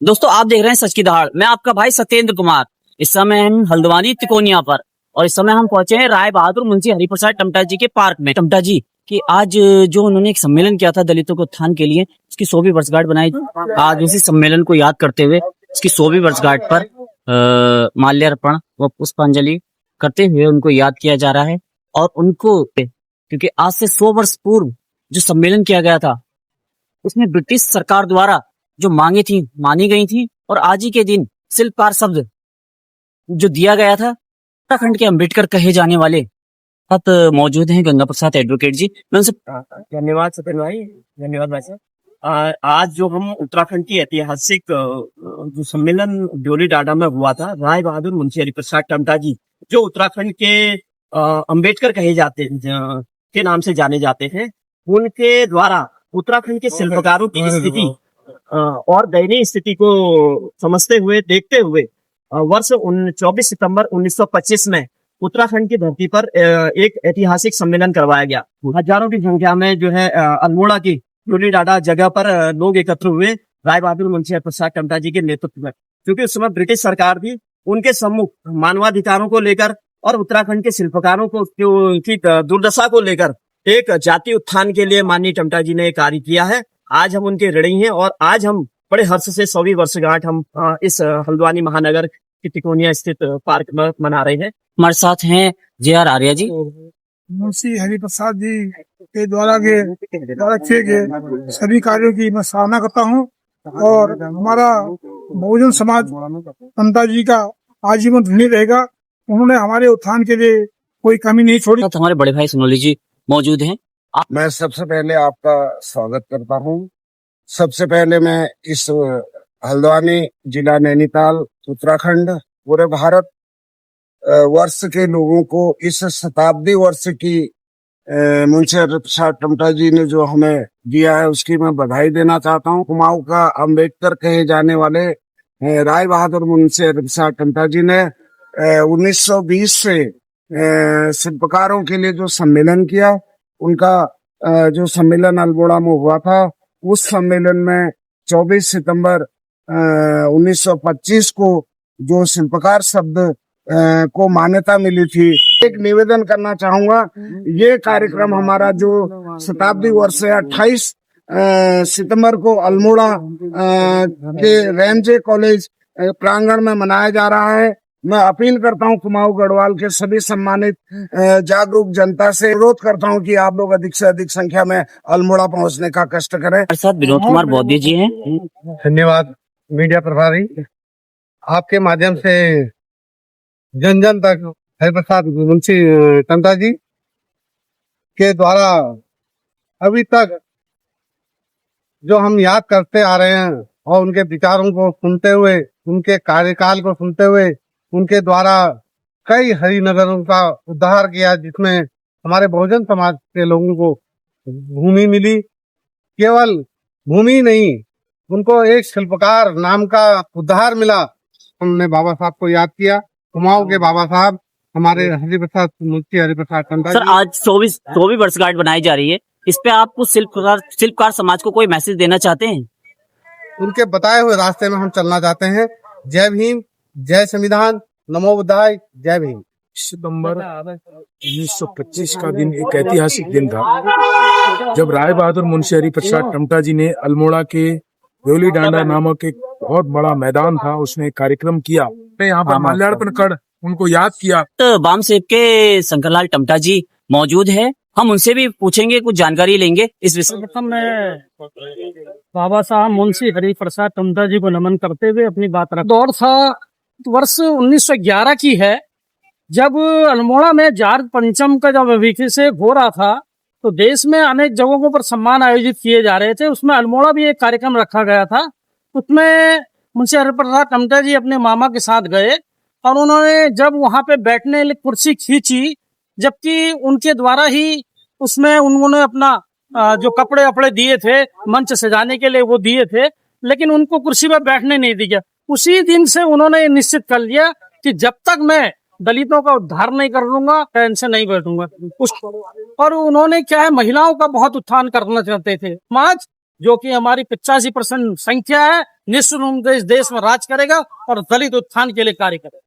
दोस्तों आप देख रहे हैं सच की दहाड़। मैं आपका भाई सत्येंद्र कुमार। इस समय हम हल्द्वानी तिकोनिया पर और इस समय हम पहुंचे हैं राय बहादुर मुंशी हरिप्रसाद टमटा जी के पार्क में। टमटा जी कि आज जो उन्होंने एक सम्मेलन किया था दलितों के उत्थान के लिए, उसकी 100वीं वर्षगांठ बनाई। आज उसी सम्मेलन को याद करते हुए इसकी 100वीं वर्षगांठ पर माल्यार्पण व पुष्पांजलि करते हुए उनको याद किया जा रहा है। और उनको क्योंकि आज से 100 वर्ष पूर्व जो सम्मेलन किया गया था उसमें ब्रिटिश सरकार द्वारा जो मांगे थी मानी गई थी, और आज ही के दिन शिल्पकार शब्द जो दिया गया था, उत्तराखंड के अम्बेडकर कहे जाने वाले साथ मौजूद हैं गंगा प्रसाद एडवोकेट जी। मैं उनसे धन्यवाद सत्यन भाई, धन्यवाद भाई साहब। आज जो हम उत्तराखंड की ऐतिहासिक जो सम्मेलन ड्योली डाडा में हुआ था, राय बहादुर मुंशी हरिप्रसाद टमटा जी जो उत्तराखंड के अम्बेडकर कहे जाते के नाम से जाने जाते हैं, उनके द्वारा उत्तराखंड के शिल्पकारों की स्थिति और दयनीय स्थिति को समझते हुए देखते हुए वर्ष 24 सितंबर 1925 में उत्तराखंड की धरती पर एक ऐतिहासिक सम्मेलन करवाया गया। हजारों की संख्या में जो है अल्मोड़ा की ड्योली डाडा जगह पर लोग एकत्र हुए राय बहादुर मुंशी हरिप्रसाद टमटा जी के नेतृत्व में, क्योंकि उस समय ब्रिटिश सरकार भी उनके सम्मुख मानवाधिकारों को लेकर और उत्तराखंड के शिल्पकारों को की दुर्दशा को लेकर एक जातीय उत्थान के लिए माननीय टमटा जी ने कार्य किया है। आज हम उनके ऋणी हैं और आज हम बड़े हर्ष से 100वीं वर्षगांठ हम इस हल्द्वानी महानगर की तिकोनिया स्थित पार्क में मना रहे हैं। हमारे साथ हैं जे.आर. आर्या जी। मुंशी हरिप्रसाद जी के द्वारा किए गए सभी कार्यों की मैं सराहना करता हूँ और हमारा बहुजन समाज टमटा जी का आजीवन ऋणी रहेगा। उन्होंने हमारे उत्थान के लिए कोई कमी नहीं छोड़ी। हमारे बड़े भाई सोनोली जी मौजूद हैं। मैं सबसे पहले आपका स्वागत करता हूँ। सबसे पहले मैं इस हल्द्वानी जिला नैनीताल उत्तराखंड पूरे भारत वर्ष के लोगों को इस शताब्दी वर्ष की मुंशी हरिप्रसाद टमटा जी ने जो हमें दिया है उसकी मैं बधाई देना चाहता हूँ। कुमाऊं का अम्बेडकर कहे जाने वाले राय बहादुर मुंशी हरिप्रसाद टमटा जी ने 1920 से शिल्पकारों के लिए जो सम्मेलन किया, उनका जो सम्मेलन अल्मोड़ा में हुआ था, उस सम्मेलन में 24 सितंबर 1925 को जो शिल्पकार शब्द को मान्यता मिली थी। एक निवेदन करना चाहूंगा, ये कार्यक्रम हमारा जो शताब्दी वर्ष है 28 सितंबर को अल्मोड़ा के रेमजे कॉलेज प्रांगण में मनाया जा रहा है। मैं अपील करता हूं कुमाऊं गढ़वाल के सभी सम्मानित जागरूक जनता से अनुरोध करता हूं कि आप लोग अधिक से अधिक संख्या में अल्मोड़ा पहुंचने का कष्ट करें। हमारे साथ विनोद कुमार बौद्ध जी हैं। धन्यवाद मीडिया प्रभारी, आपके माध्यम से जन जन तक हरिप्रसाद मुंशी टमटा जी के द्वारा अभी तक जो हम याद करते आ रहे हैं और उनके विचारों को सुनते हुए, उनके कार्यकाल को सुनते हुए, उनके द्वारा कई हरिनगरों का उद्धार किया, जिसमें हमारे बहुजन समाज के लोगों को भूमि मिली। केवल भूमि नहीं, उनको एक शिल्पकार नाम का उद्धार मिला। हमने बाबा साहब को याद किया, कुमाऊं के बाबा साहब हमारे हरिप्रसाद मुंशी हरिप्रसाद टमटा जी। सर आज 100वीं वर्षगांठ बनाई जा रही है, इस पे आप कुछ शिल्पकार समाज को कोई मैसेज देना चाहते हैं? उनके बताए हुए रास्ते में हम चलना चाहते हैं। जय भीम, जय संविधान, नमो बुद्धाय, जय भीम। सितंबर 1925 का दिन एक ऐतिहासिक दिन था जब राय बहादुर मुंशी हरिप्रसाद टमटा जी ने अल्मोड़ा के ड्योली डांडा नामक एक बहुत बड़ा मैदान था, उसमें एक कार्यक्रम किया। यहाँ पर माल्यार्पण कर उनको याद किया। तो बाम सेब के शंकरलाल टमटा जी मौजूद है, हम उनसे भी पूछेंगे, कुछ जानकारी लेंगे इस विषय में। मैं बाबा साहब मुंशी हरिप्रसाद टमटा जी को नमन करते हुए अपनी बात रख। दौर था वर्ष 1911 की है, जब अल्मोड़ा में जार्ज पंचम का जब अभिषेक हो रहा था तो देश में अनेक जगहों पर सम्मान आयोजित किए जा रहे थे। उसमें अल्मोड़ा भी एक कार्यक्रम रखा गया था। उसमें मुंशी हरिप्रसाद टमटा जी अपने मामा के साथ गए और उन्होंने जब वहां पे बैठने लिए कुर्सी खींची, जबकि उनके द्वारा ही उसमें उन्होंने अपना जो कपड़े वपड़े दिए थे मंच सजाने के लिए वो दिए थे, लेकिन उनको कुर्सी पर बैठने नहीं दिया। उसी दिन से उन्होंने निश्चित कर लिया कि जब तक मैं दलितों का उद्धार नहीं कर लूंगा ट्रेन से नहीं बैठूंगा। और उन्होंने क्या है, महिलाओं का बहुत उत्थान करना चाहते थे। समाज जो कि हमारी 85% संख्या है, निश्चित रूप से इस देश में राज करेगा और दलित उत्थान के लिए कार्य करेगा।